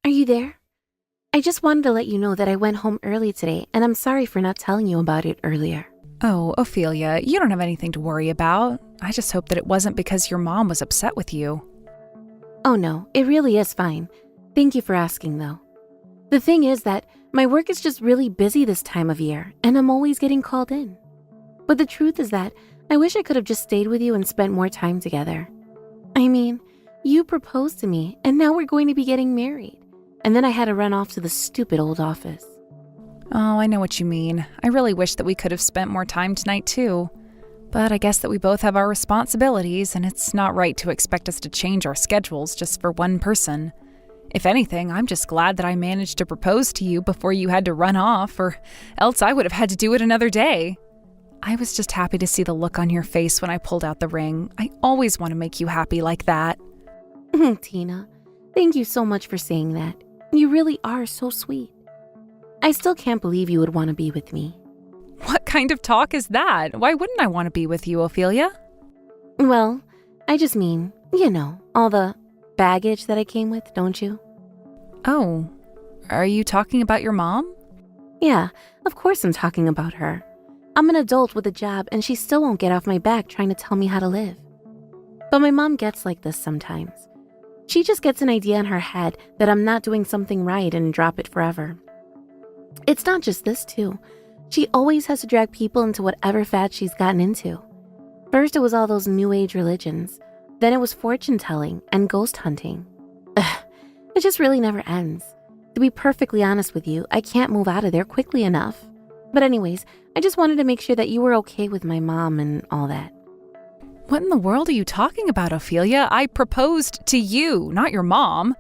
Are you there? I just wanted to let you know that I went home early today, and I'm sorry for not telling you about it earlier. Oh, Ophelia, you don't have anything to worry about. I just hope that it wasn't because your mom was upset with you. Oh no, it really is fine. Thank you for asking, though. The thing is that my work is just really busy this time of year, and I'm always getting called in. But the truth is that I wish I could have just stayed with you and spent more time together. I mean, you proposed to me, and now we're going to be getting married. And then I had to run off to the stupid old office. Oh, I know what you mean. I really wish that we could have spent more time tonight, too. But I guess that we both have our responsibilities, and it's not right to expect us to change our schedules just for one person. If anything, I'm just glad that I managed to propose to you before you had to run off, or else I would have had to do it another day. I was just happy to see the look on your face when I pulled out the ring. I always want to make you happy like that. Tina, thank you so much for saying that. You really are so sweet. I still can't believe you would want to be with me. What kind of talk is that? Why wouldn't I want to be with you, Ophelia? Well, I just mean, all the baggage that I came with, don't you? Oh, are you talking about your mom? Yeah, of course I'm talking about her. I'm an adult with a job and she still won't get off my back trying to tell me how to live. But my mom gets like this sometimes. She just gets an idea in her head that I'm not doing something right and drop it forever. It's not just this, too. She always has to drag people into whatever fad she's gotten into. First, it was all those new age religions. Then it was fortune telling and ghost hunting. Ugh, it just really never ends. To be perfectly honest with you, I can't move out of there quickly enough. But anyways, I just wanted to make sure that you were okay with my mom and all that. What in the world are you talking about, Ophelia? I proposed to you, not your mom.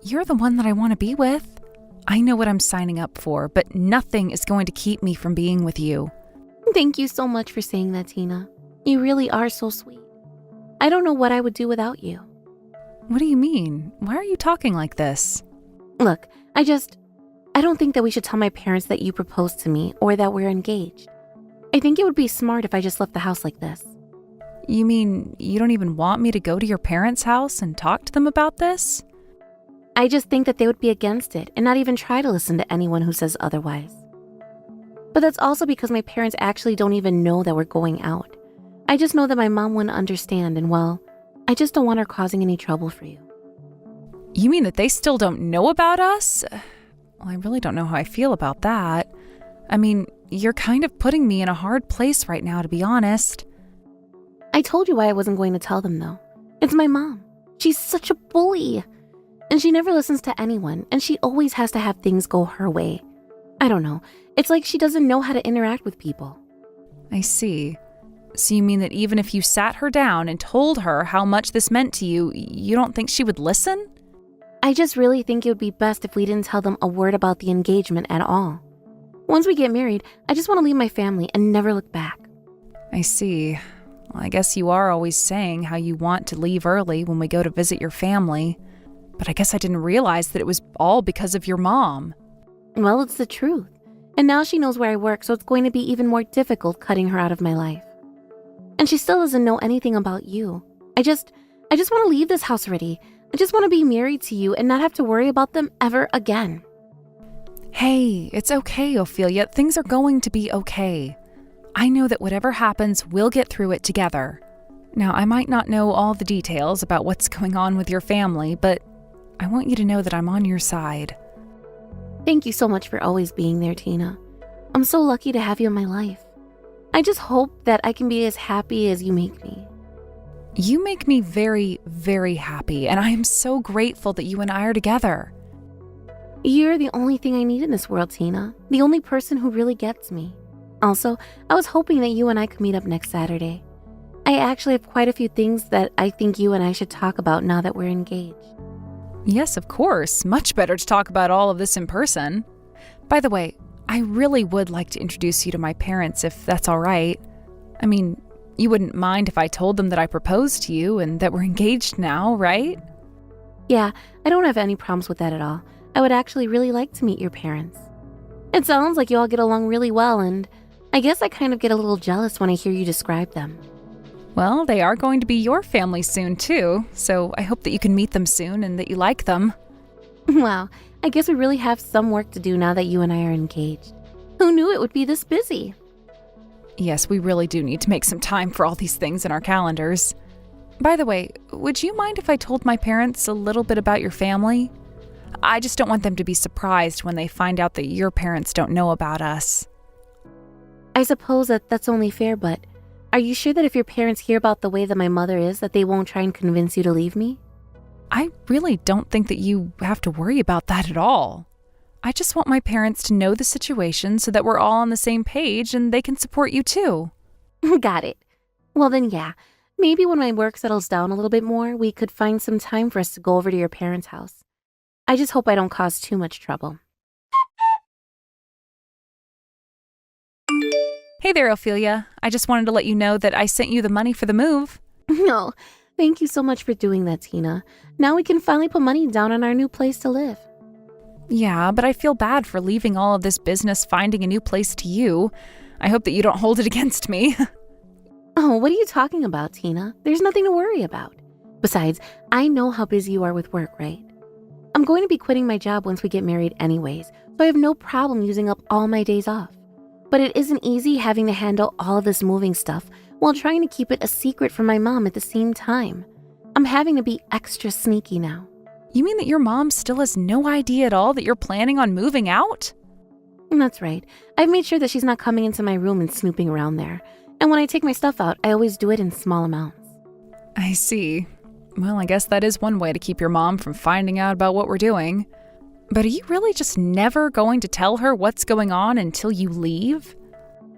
You're the one that I want to be with. I know what I'm signing up for, but nothing is going to keep me from being with you. Thank you so much for saying that, Tina. You really are so sweet. I don't know what I would do without you. What do you mean? Why are you talking like this? Look, I don't think that we should tell my parents that you proposed to me or that we're engaged. I think it would be smart if I just left the house like this. You mean you don't even want me to go to your parents' house and talk to them about this? I just think that they would be against it and not even try to listen to anyone who says otherwise. But that's also because my parents actually don't even know that we're going out. I just know that my mom wouldn't understand and, well, I just don't want her causing any trouble for you. You mean that they still don't know about us? Well, I really don't know how I feel about that. I mean, you're kind of putting me in a hard place right now, to be honest. I told you why I wasn't going to tell them, though. It's my mom. She's such a bully. And she never listens to anyone, and she always has to have things go her way. I don't know. It's like she doesn't know how to interact with people. I see. So you mean that even if you sat her down and told her how much this meant to you, you don't think she would listen? I just really think it would be best if we didn't tell them a word about the engagement at all. Once we get married, I just want to leave my family and never look back. I see. Well, I guess you are always saying how you want to leave early when we go to visit your family. But I guess I didn't realize that it was all because of your mom. Well, it's the truth. And now she knows where I work, so it's going to be even more difficult cutting her out of my life. And she still doesn't know anything about you. I just want to leave this house already. I just want to be married to you and not have to worry about them ever again. Hey, it's okay, Ophelia. Things are going to be okay. I know that whatever happens, we'll get through it together. Now, I might not know all the details about what's going on with your family, but I want you to know that I'm on your side. Thank you so much for always being there, Tina. I'm so lucky to have you in my life. I just hope that I can be as happy as you make me. You make me very, very happy, and I am so grateful that you and I are together. You're the only thing I need in this world, Tina. The only person who really gets me. Also, I was hoping that you and I could meet up next Saturday. I actually have quite a few things that I think you and I should talk about now that we're engaged. Yes, of course. Much better to talk about all of this in person. By the way, I really would like to introduce you to my parents if that's all right. I mean, you wouldn't mind if I told them that I proposed to you and that we're engaged now, right? Yeah, I don't have any problems with that at all. I would actually really like to meet your parents. It sounds like you all get along really well, and I guess I kind of get a little jealous when I hear you describe them. Well, they are going to be your family soon, too, so I hope that you can meet them soon and that you like them. Wow, I guess we really have some work to do now that you and I are engaged. Who knew it would be this busy? Yes, we really do need to make some time for all these things in our calendars. By the way, would you mind if I told my parents a little bit about your family? I just don't want them to be surprised when they find out that your parents don't know about us. I suppose that's only fair, but are you sure that if your parents hear about the way that my mother is, that they won't try and convince you to leave me? I really don't think that you have to worry about that at all. I just want my parents to know the situation so that we're all on the same page and they can support you too. Got it. Well then, yeah. Maybe when my work settles down a little bit more, we could find some time for us to go over to your parents' house. I just hope I don't cause too much trouble. Hey there, Ophelia. I just wanted to let you know that I sent you the money for the move. No, thank you so much for doing that, Tina. Now we can finally put money down on our new place to live. Yeah, but I feel bad for leaving all of this business finding a new place to you. I hope that you don't hold it against me. Oh, what are you talking about, Tina? There's nothing to worry about. Besides, I know how busy you are with work, right? I'm going to be quitting my job once we get married anyways, so I have no problem using up all my days off. But it isn't easy having to handle all of this moving stuff while trying to keep it a secret from my mom at the same time. I'm having to be extra sneaky now. You mean that your mom still has no idea at all that you're planning on moving out? That's right. I've made sure that she's not coming into my room and snooping around there. And when I take my stuff out, I always do it in small amounts. I see. Well, I guess that is one way to keep your mom from finding out about what we're doing. But are you really just never going to tell her what's going on until you leave?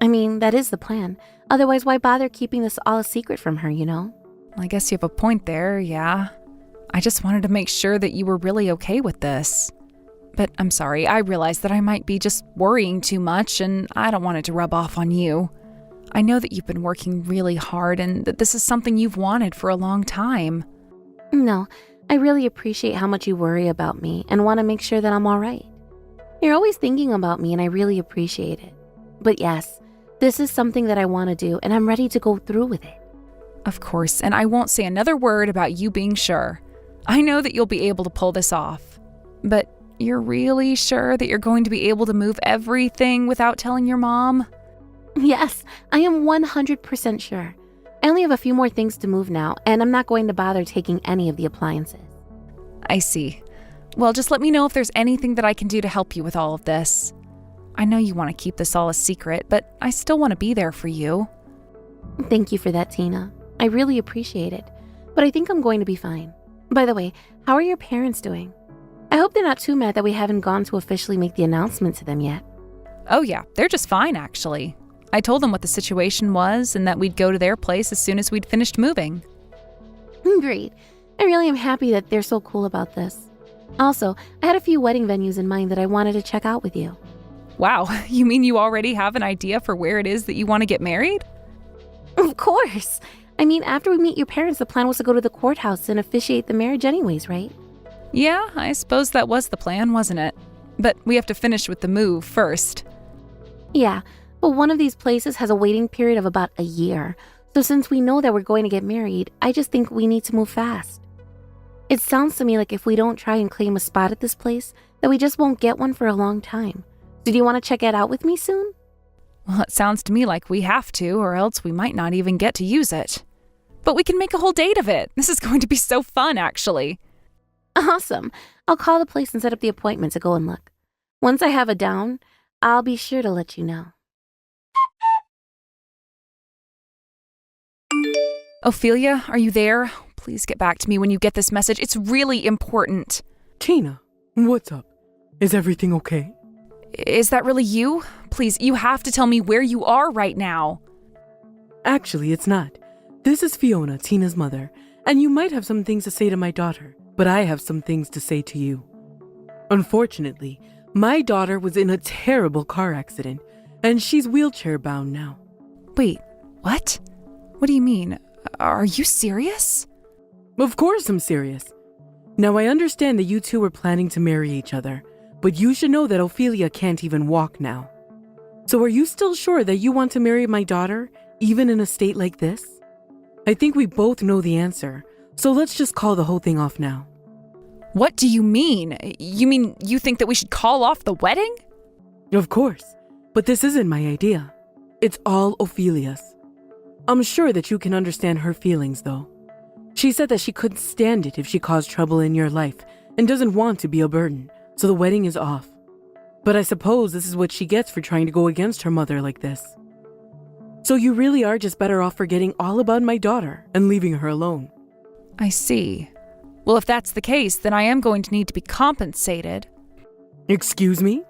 I mean, that is the plan. Otherwise, why bother keeping this all a secret from her, you know? I guess you have a point there, yeah. I just wanted to make sure that you were really okay with this. But I'm sorry, I realize that I might be just worrying too much, and I don't want it to rub off on you. I know that you've been working really hard and that this is something you've wanted for a long time. No, I really appreciate how much you worry about me and want to make sure that I'm all right. You're always thinking about me and I really appreciate it. But yes, this is something that I want to do and I'm ready to go through with it. Of course, and I won't say another word about you being sure. I know that you'll be able to pull this off. But you're really sure that you're going to be able to move everything without telling your mom? Yes, I am 100% sure. I only have a few more things to move now, and I'm not going to bother taking any of the appliances. I see. Well, just let me know if there's anything that I can do to help you with all of this. I know you want to keep this all a secret, but I still want to be there for you. Thank you for that, Tina. I really appreciate it, but I think I'm going to be fine. By the way, how are your parents doing? I hope they're not too mad that we haven't gone to officially make the announcement to them yet. Oh yeah, they're just fine, actually. I told them what the situation was and that we'd go to their place as soon as we'd finished moving. Great. I really am happy that they're so cool about this. Also, I had a few wedding venues in mind that I wanted to check out with you. Wow, you mean you already have an idea for where it is that you want to get married? Of course. I mean, after we meet your parents, the plan was to go to the courthouse and officiate the marriage anyways, right? Yeah, I suppose that was the plan, wasn't it? But we have to finish with the move first. Yeah, but one of these places has a waiting period of about a year. So since we know that we're going to get married, I just think we need to move fast. It sounds to me like if we don't try and claim a spot at this place, that we just won't get one for a long time. So do you want to check it out with me soon? Well, it sounds to me like we have to, or else we might not even get to use it. But we can make a whole date of it. This is going to be so fun, actually. Awesome. I'll call the place and set up the appointment to go and look. Once I have it down, I'll be sure to let you know. Ophelia, are you there? Please get back to me when you get this message. It's really important. Tina, what's up? Is everything okay? Is that really you? Please, you have to tell me where you are right now. Actually, it's not. This is Fiona, Tina's mother, and you might have some things to say to my daughter, but I have some things to say to you. Unfortunately, my daughter was in a terrible car accident, and she's wheelchair-bound now. Wait, what? What do you mean? Are you serious? Of course I'm serious. Now, I understand that you two were planning to marry each other, but you should know that Ophelia can't even walk now. So are you still sure that you want to marry my daughter, even in a state like this? I think we both know the answer, so let's just call the whole thing off now. What do you mean? You mean you think that we should call off the wedding? Of course, but this isn't my idea. It's all Ophelia's. I'm sure that you can understand her feelings, though. She said that she couldn't stand it if she caused trouble in your life and doesn't want to be a burden, so the wedding is off. But I suppose this is what she gets for trying to go against her mother like this. So you really are just better off forgetting all about my daughter and leaving her alone. I see. Well, if that's the case, then I am going to need to be compensated. Excuse me?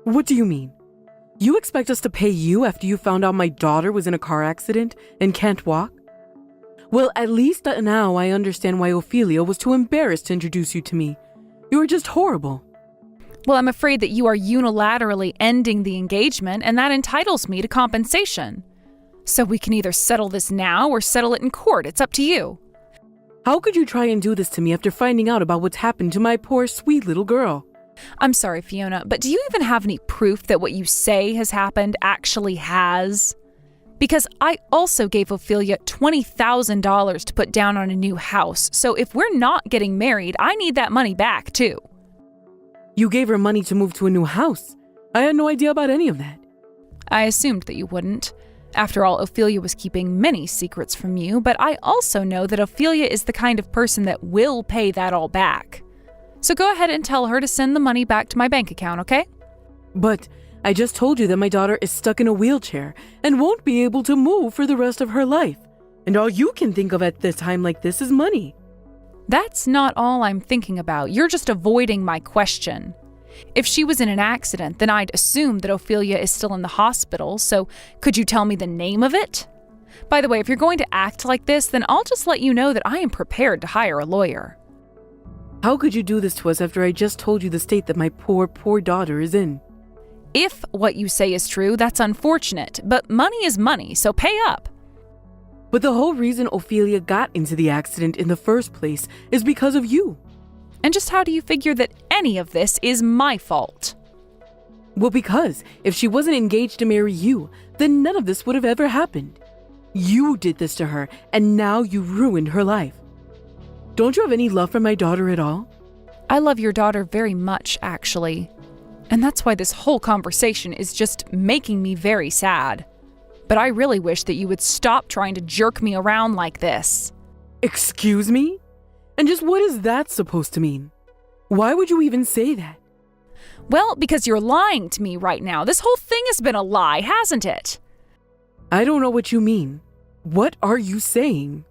What do you mean? You expect us to pay you after you found out my daughter was in a car accident and can't walk? Well, at least now I understand why Ophelia was too embarrassed to introduce you to me. You are just horrible. Well, I'm afraid that you are unilaterally ending the engagement, and that entitles me to compensation. So we can either settle this now or settle it in court. It's up to you. How could you try and do this to me after finding out about what's happened to my poor, sweet little girl? I'm sorry, Fiona, but do you even have any proof that what you say has happened actually has? Because I also gave Ophelia $20,000 to put down on a new house, so if we're not getting married, I need that money back, too. You gave her money to move to a new house. I had no idea about any of that. I assumed that you wouldn't. After all, Ophelia was keeping many secrets from you, but I also know that Ophelia is the kind of person that will pay that all back. So go ahead and tell her to send the money back to my bank account, okay? But I just told you that my daughter is stuck in a wheelchair and won't be able to move for the rest of her life. And all you can think of at this time like this is money. That's not all I'm thinking about. You're just avoiding my question. If she was in an accident, then I'd assume that Ophelia is still in the hospital, so could you tell me the name of it? By the way, if you're going to act like this, then I'll just let you know that I am prepared to hire a lawyer. How could you do this to us after I just told you the state that my poor, poor daughter is in? If what you say is true, that's unfortunate, but money is money, so pay up. But the whole reason Ophelia got into the accident in the first place is because of you. And just how do you figure that any of this is my fault? Well, because if she wasn't engaged to marry you, then none of this would have ever happened. You did this to her, and now you ruined her life. Don't you have any love for my daughter at all? I love your daughter very much, actually. And that's why this whole conversation is just making me very sad. But I really wish that you would stop trying to jerk me around like this. Excuse me? And just what is that supposed to mean? Why would you even say that? Well, because you're lying to me right now. This whole thing has been a lie, hasn't it? I don't know what you mean. What are you saying?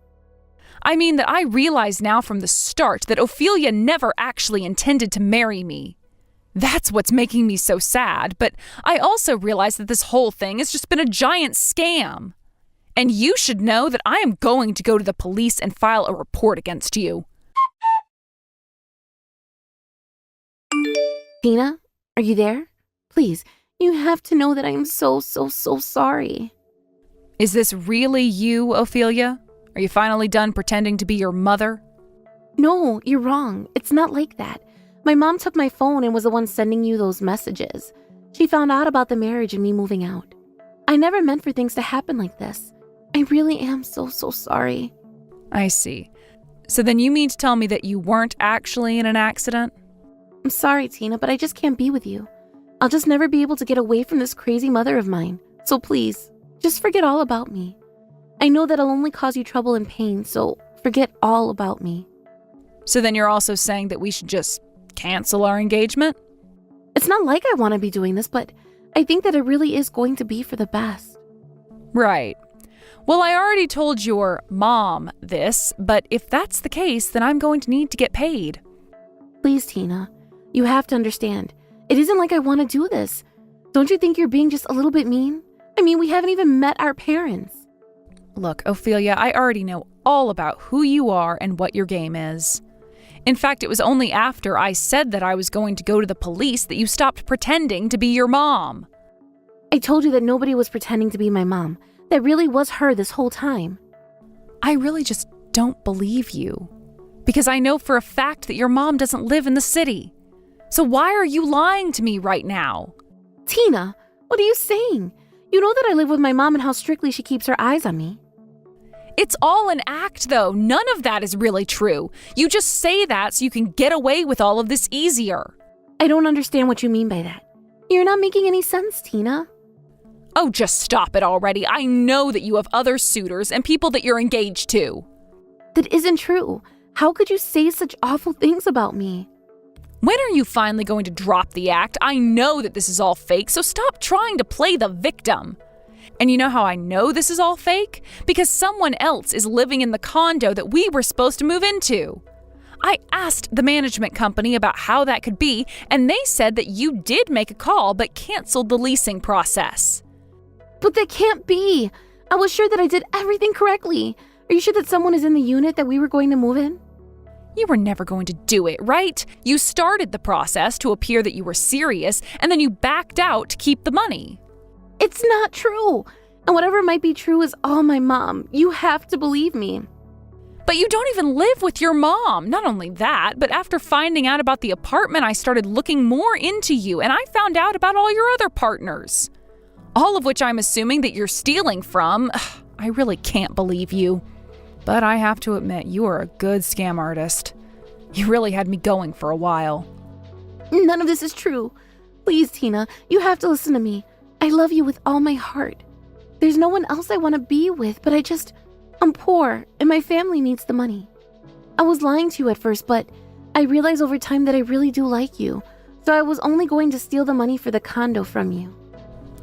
I mean that I realize now from the start that Ophelia never actually intended to marry me. That's what's making me so sad, but I also realize that this whole thing has just been a giant scam. And you should know that I am going to go to the police and file a report against you. Tina, are you there? Please, you have to know that I am so sorry. Is this really you, Ophelia? Are you finally done pretending to be your mother? No, you're wrong. It's not like that. My mom took my phone and was the one sending you those messages. She found out about the marriage and me moving out. I never meant for things to happen like this. I really am so sorry. I see. So then you mean to tell me that you weren't actually in an accident? I'm sorry, Tina, but I just can't be with you. I'll just never be able to get away from this crazy mother of mine. So please, just forget all about me. I know that I'll only cause you trouble and pain, so forget all about me. So then you're also saying that we should just cancel our engagement? It's not like I want to be doing this, but I think that it really is going to be for the best. Right. Well, I already told your mom this, but if that's the case, then I'm going to need to get paid. Please, Tina, you have to understand. It isn't like I want to do this. Don't you think you're being just a little bit mean? I mean, we haven't even met our parents. Look, Ophelia, I already know all about who you are and what your game is. In fact, it was only after I said that I was going to go to the police that you stopped pretending to be your mom. I told you that nobody was pretending to be my mom. That really was her this whole time. I really just don't believe you. Because I know for a fact that your mom doesn't live in the city. So why are you lying to me right now? Tina, what are you saying? You know that I live with my mom and how strictly she keeps her eyes on me. It's all an act, though. None of that is really true. You just say that so you can get away with all of this easier. I don't understand what you mean by that. You're not making any sense, Tina. Oh, just stop it already. I know that you have other suitors and people that you're engaged to. That isn't true. How could you say such awful things about me? When are you finally going to drop the act? I know that this is all fake, so stop trying to play the victim. And you know how I know this is all fake? Because someone else is living in the condo that we were supposed to move into. I asked the management company about how that could be, and they said that you did make a call but canceled the leasing process. But that can't be. I was sure that I did everything correctly. Are you sure that someone is in the unit that we were going to move in? You were never going to do it, right? You started the process to appear that you were serious, and then you backed out to keep the money. It's not true. And whatever might be true is all my mom. You have to believe me. But you don't even live with your mom. Not only that, but after finding out about the apartment, I started looking more into you, and I found out about all your other partners. All of which I'm assuming that you're stealing from. I really can't believe you. But I have to admit, you are a good scam artist. You really had me going for a while. None of this is true. Please, Tina, you have to listen to me. I love you with all my heart. There's no one else I want to be with, but I'm poor, and my family needs the money. I was lying to you at first, but I realized over time that I really do like you, so I was only going to steal the money for the condo from you.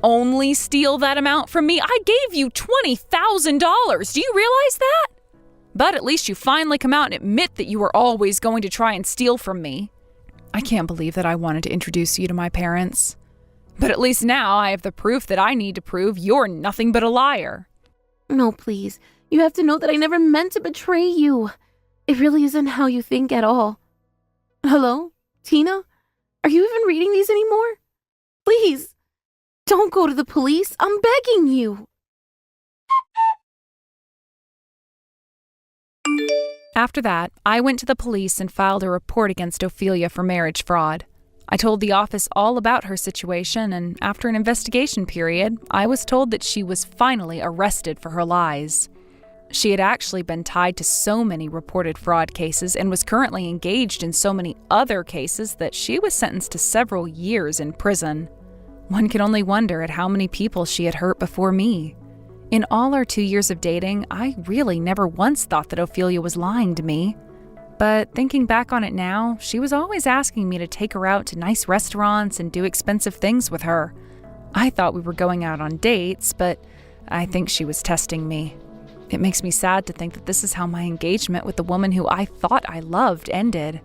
Only steal that amount from me? I gave you $20,000. Do you realize that? But at least you finally come out and admit that you were always going to try and steal from me. I can't believe that I wanted to introduce you to my parents. But at least now I have the proof that I need to prove you're nothing but a liar. No, please. You have to know that I never meant to betray you. It really isn't how you think at all. Hello? Tina? Are you even reading these anymore? Please, don't go to the police. I'm begging you. After that, I went to the police and filed a report against Ophelia for marriage fraud. I told the office all about her situation, and after an investigation period, I was told that she was finally arrested for her lies. She had actually been tied to so many reported fraud cases and was currently engaged in so many other cases that she was sentenced to several years in prison. One can only wonder at how many people she had hurt before me. In all our 2 years of dating, I really never once thought that Ophelia was lying to me. But thinking back on it now, she was always asking me to take her out to nice restaurants and do expensive things with her. I thought we were going out on dates, but I think she was testing me. It makes me sad to think that this is how my engagement with the woman who I thought I loved ended.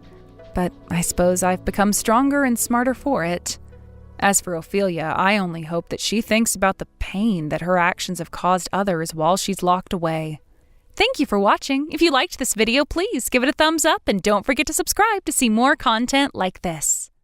But I suppose I've become stronger and smarter for it. As for Ophelia, I only hope that she thinks about the pain that her actions have caused others while she's locked away. Thank you for watching. If you liked this video, please give it a thumbs up and don't forget to subscribe to see more content like this.